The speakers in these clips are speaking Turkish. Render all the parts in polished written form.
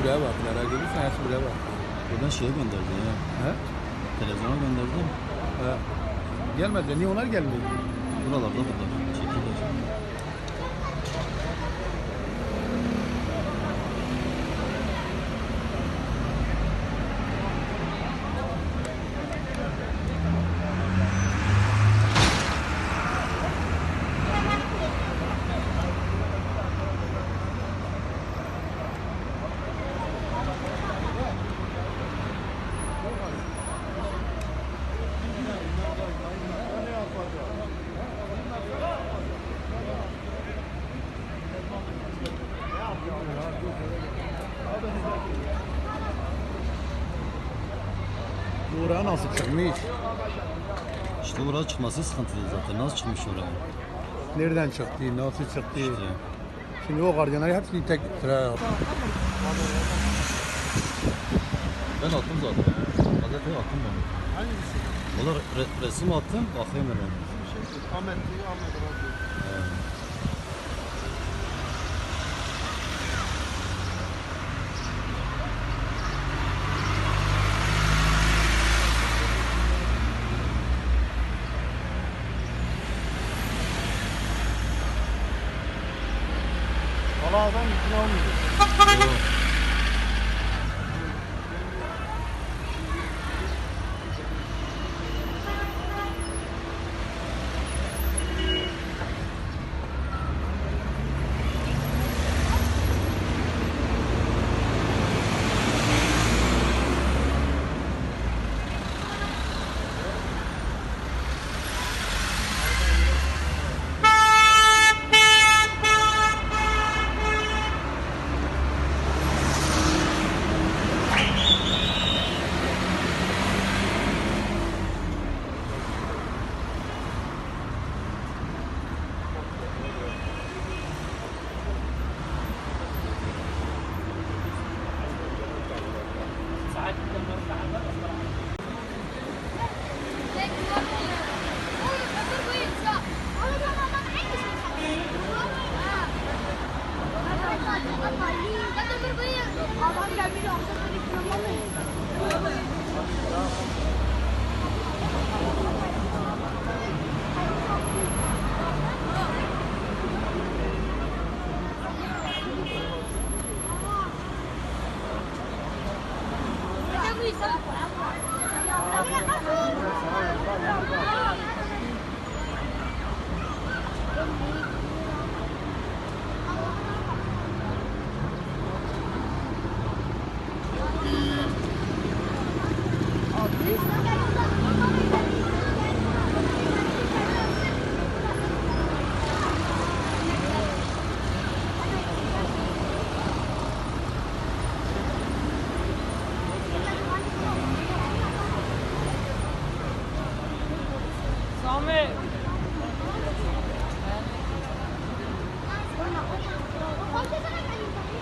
buraya baktılar. Görürsen hepsi buraya bak. Buradan şeye gönderdi ya. He? Televizyona gönderdi. He. Gelmedi. Niye onlar gelmiyor? Buralarda burada. Çekilir. Buraya nasıl çıkmış? İşte oraya çıkması sıkıntılı zaten. Nasıl çıkmış oraya? Nereden çıktı? Nasıl çıktı? İşte. Şimdi o gardiyanları hepsini tek sıra. Ben attım zaten. Gazeteye attım ben. Hangisi? Valla resim attım. Bakayım hemen. Ahmet Radyo. Valla adam ikna olmuyor.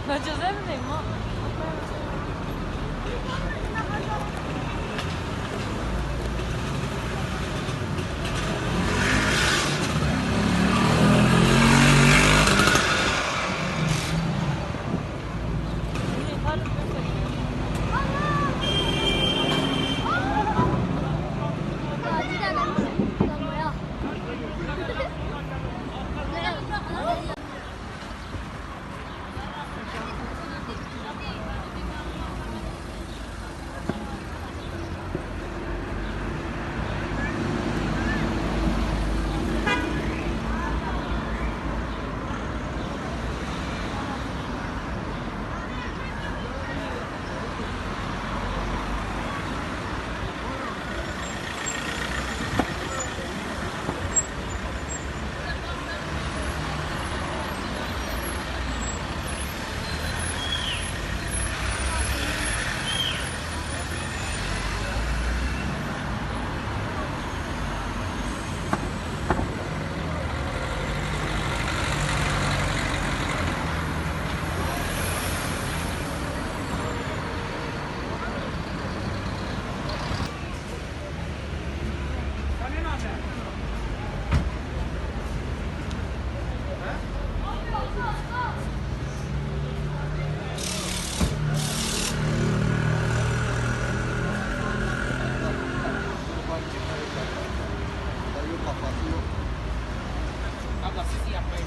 Na Giuseppe ma yapmayı